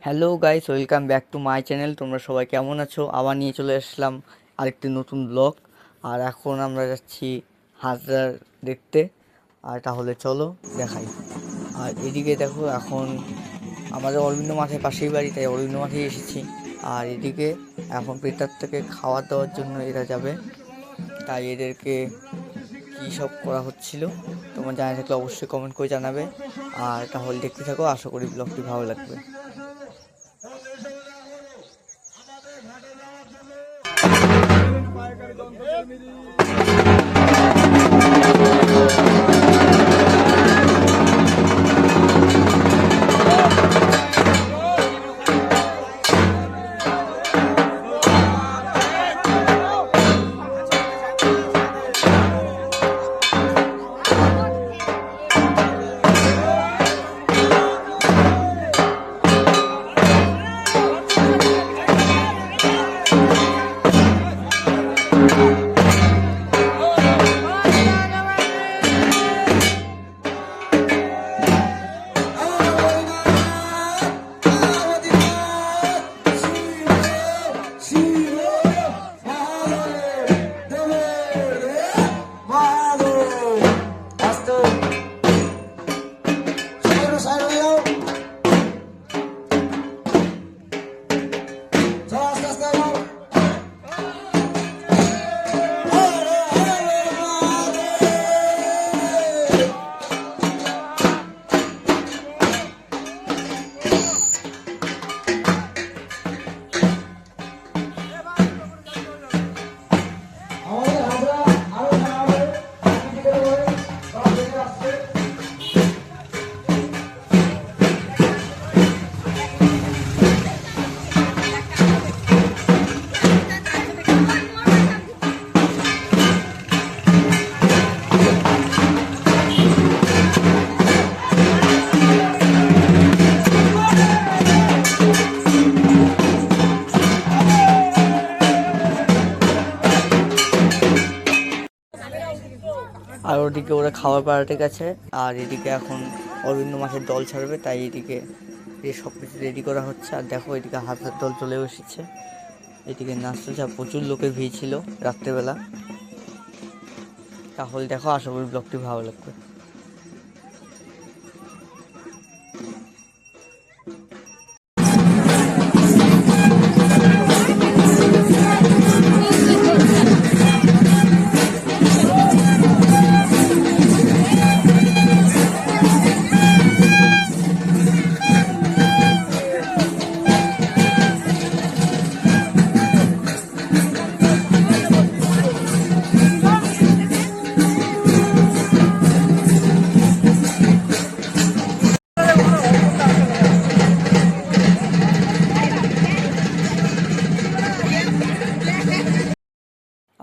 Hello guys, welcome back to my channel. তোমরা সবাই কেমন আছো? আবার নিয়ে চলে আসলাম আরেকটি নতুন ব্লগ। আর এখন আমরা যাচ্ছি হাজার দেখতে। আর তাহলে চলো দেখাই। আর এদিকে দেখো, এখন আমাদের অরবিন্দ মাঠের পাশেই বাড়ি, তাই অরবিন্দ মাঠেই এসেছি। আর এদিকে এখন পেটার থেকে খাবার দেওয়ার জন্য এরা যাবে, তাই এদেরকে কী সব করা হচ্ছিল তোমার জানা থাকলে অবশ্যই কমেন্ট করে জানাবে। আর তাহলে দেখতে থাকো, আশা করি ব্লগটি ভালো লাগবে। আর ওদিকে ওরা খাবার পাড়াতে গেছে। আর এদিকে এখন অরবিন্দ মাঠের দল ছাড়বে, তাই এদিকে সব কিছু রেডি করা হচ্ছে। আর দেখো, এদিকে হাজার দল চলেও এসেছে। এদিকে নাচ চলছে, প্রচুর লোকের ভিড় ছিল রাত্রেবেলা। তাহলে দেখো, আশা করি ব্লগটি ভালো লাগবে।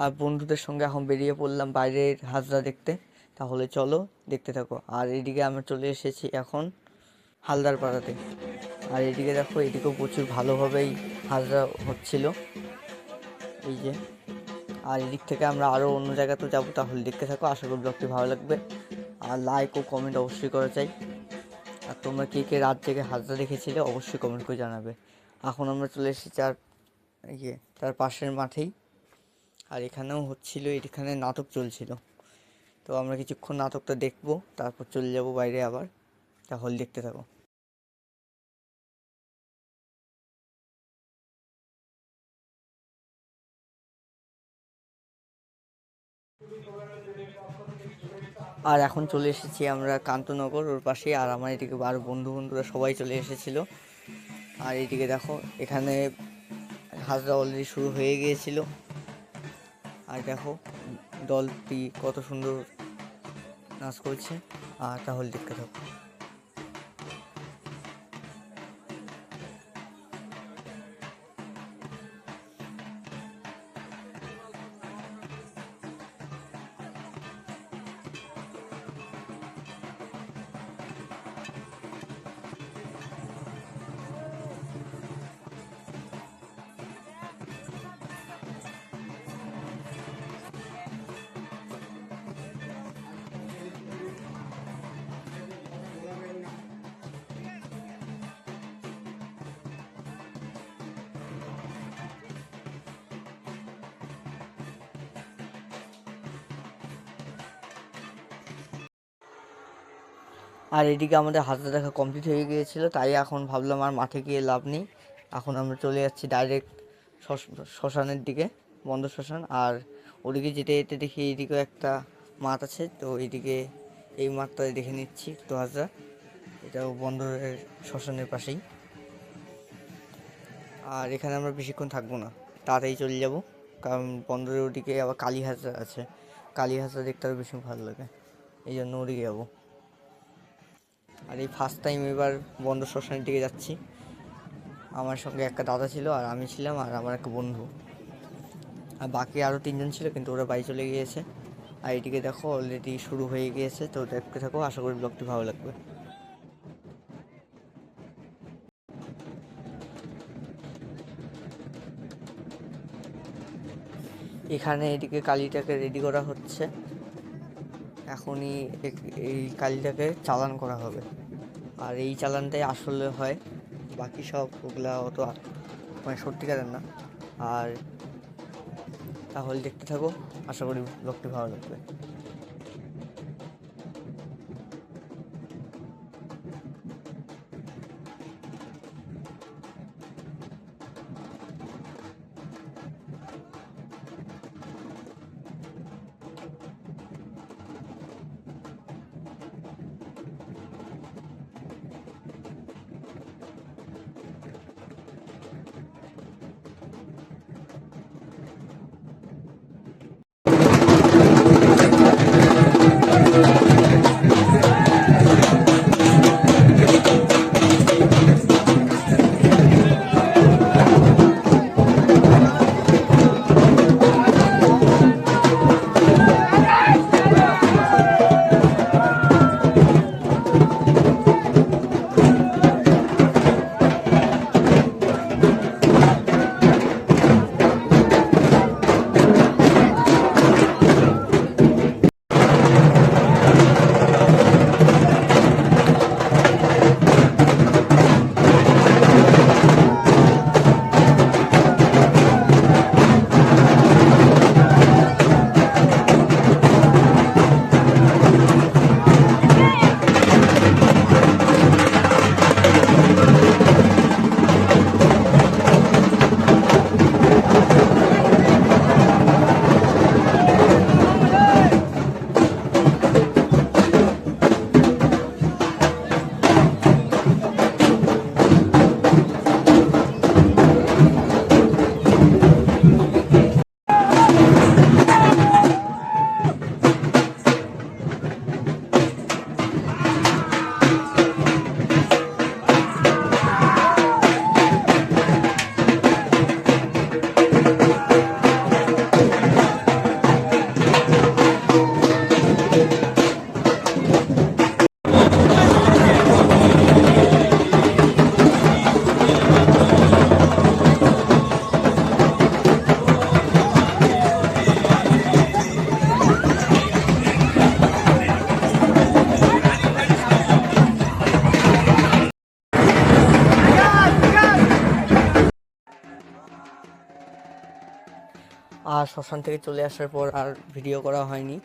আর বন্ধুদের সঙ্গে এখন বেরিয়ে পড়লাম বাইরের হাজরা দেখতে। তাহলে চলো দেখতে থাকো। আর এদিকে আমরা চলে এসেছি এখন হালদার পাড়াতে। আর এদিকে দেখো, এদিকেও প্রচুর ভালোভাবেই হাজরা হচ্ছিল, এই যে। আর এদিক থেকে আমরা আরও অন্য জায়গাতেও যাবো, তাহলে দেখতে থাকো, আশা করি ব্লগটি ভালো লাগবে। আর লাইক ও কমেন্ট অবশ্যই করা চাই। আর তোমরা কে কে রাত জেগে হাজরা দেখেছিলে অবশ্যই কমেন্ট করে জানাবে। এখন আমরা চলে এসেছি আর তার পাশের মাঠেই। আর এখানেও হচ্ছিল, এখানে নাটক চলছিল। তো আমরা কিছুক্ষণ নাটকটা দেখবো, তারপর চলে যাব বাইরে আবার। তাহলে দেখতে থাকো। আর এখন চলে এসেছি আমরা কান্তনগর, ওর পাশে। আর আমার এদিকে আরও বন্ধুরা সবাই চলে এসেছিল। আর এইদিকে দেখো, এখানে হাজরা অলরেডি শুরু হয়ে গিয়েছিল। আর দেখো, দলটি কত সুন্দর নাচ করছে। আর তাহলে দেখতে থাকো। আর এদিকে আমাদের হাজরা দেখা কমপ্লিট হয়ে গিয়েছিল, তাই এখন ভাবলাম আর মাঠে গিয়ে লাভ নেই। এখন আমরা চলে যাচ্ছি ডাইরেক্ট শ্মশানের দিকে, বন্ধ শ্মশান। আর ওদিকে যেতে যেতে দেখি এইদিকেও একটা মাঠ আছে, তো এইদিকে এই মাঠটা দেখে নিচ্ছি একটু হাজরা, এটাও বন্দরের শ্মশানের পাশেই। আর এখানে আমরা বেশিক্ষণ থাকবো না, তাড়াতাড়ি চলে যাব, কারণ বন্দরের ওদিকে আবার কালী হাজরা আছে, কালী হাজরা দেখতে আরও বেশি ভালো লাগে, এই জন্য ওদিকে যাবো। আর এই ফার্স্ট টাইম এবার বন্দর শ্মশানের দিকে যাচ্ছি। আমার সঙ্গে একটা দাদা ছিল, আর আমি ছিলাম, আর আমার একটা বন্ধু, আর বাকি আরও 3জন ছিল, কিন্তু ওরা বাড়ি চলে গিয়েছে। আর এদিকে দেখো অলরেডি শুরু হয়ে গিয়েছে, তো দেখতে থাকো, আশা করি ব্লগটি ভালো লাগবে। এখানে এদিকে কালীটাকে রেডি করা হচ্ছে, এখনই এই কালীটাকে চালান করা হবে, আর এই চালানটাই আসলে হয়, বাকি সব ওগুলা অত মানে সত্যিকারের না। আর তাহলে দেখতে থাকো, আশা করি ব্লগটি ভালো লাগবে। আর শ্মশান থেকে চলে আসার পর আর ভিডিও করা হয়নি,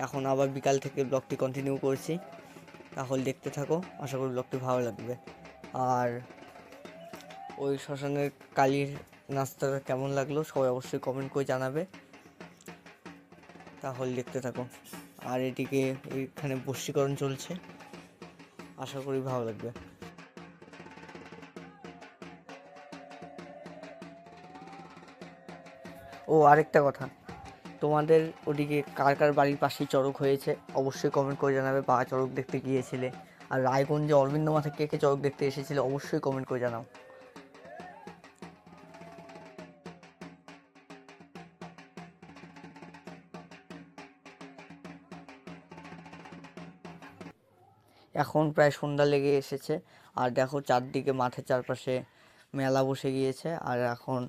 এখন আবার বিকাল থেকে ব্লগটি কন্টিনিউ করছি, তাহলে দেখতে থাকো, আশা করি ব্লগটি ভালো লাগবে। আর ওই শ্মশানের কালীর নাস্তাটা কেমন লাগলো সবাই অবশ্যই কমেন্ট করে জানাবে, তাহলে দেখতে থাকো। আর এদিকে এখানে বশীকরণ চলছে, আশা করি ভালো লাগবে। ও আরেকটা কথা, তোমাদের ওদিকে কার কার বাড়ির পাশেই চড়ক হয়েছে অবশ্যই কমেন্ট করে জানাবে, বা চড়ক দেখতে গিয়েছিলে। আর রায়গঞ্জে অরবিন্দ মাথা কে কে চড়ক দেখতে এসেছিলে অবশ্যই কমেন্ট করে জানাও। এখন প্রায় সন্ধ্যা লেগে এসেছে, আর দেখো চারদিকে মাঠের চারপাশে মেলা বসে গিয়েছে, আর এখন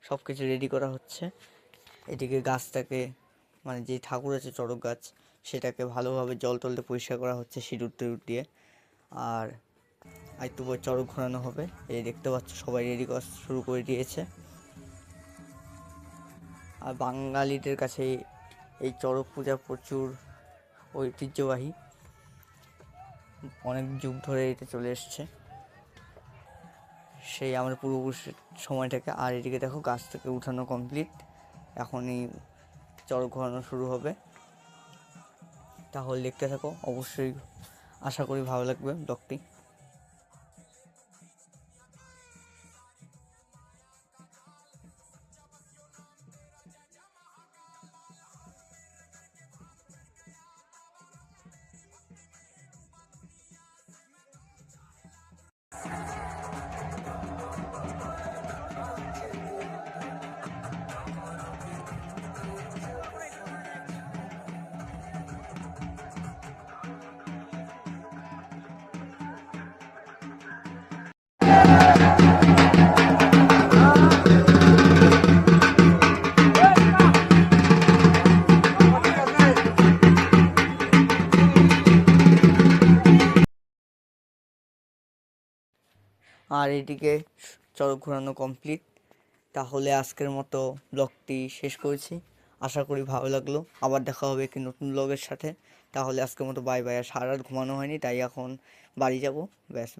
সব কিছু রেডি করা হচ্ছে। এদিকে গাছটাকে, মানে যে ঠাকুর আছে চড়ক গাছ, সেটাকে ভালোভাবে জল টল দিয়ে পরিষ্কার করা হচ্ছে সিঁদুর টিঁদুর দিয়ে। আর একটু পরে চড়ক ঘোরানো হবে, এই দেখতে পাচ্ছ সবাই রেডি করা শুরু করে দিয়েছে। আর বাঙালিদের কাছে এই চড়ক পূজা প্রচুর ঐতিহ্যবাহী। অনেক যুগ ধরে এটা চলে এসছে, সেই আমার পূর্বপুরুষের সময় থেকে। আর এদিকে দেখো গাছ থেকে উঠানো কমপ্লিট, এখনই চড়ক ঘোরানো শুরু হবে। তাহলে দেখতে থাকো, অবশ্যই আশা করি ভালো লাগবে ব্লগটি। আর এদিকে চড়ক ঘোরানো কমপ্লিট। তাহলে আজকের মতো ব্লগটি শেষ করেছি, আশা করি ভালো লাগলো। আবার দেখা হবে একটি নতুন ব্লগের সাথে। তাহলে আজকের মতো বাই বাই। আর সারা রাত ঘুমানো হয়নি, তাই এখন বাড়ি যাব, ব্যাস।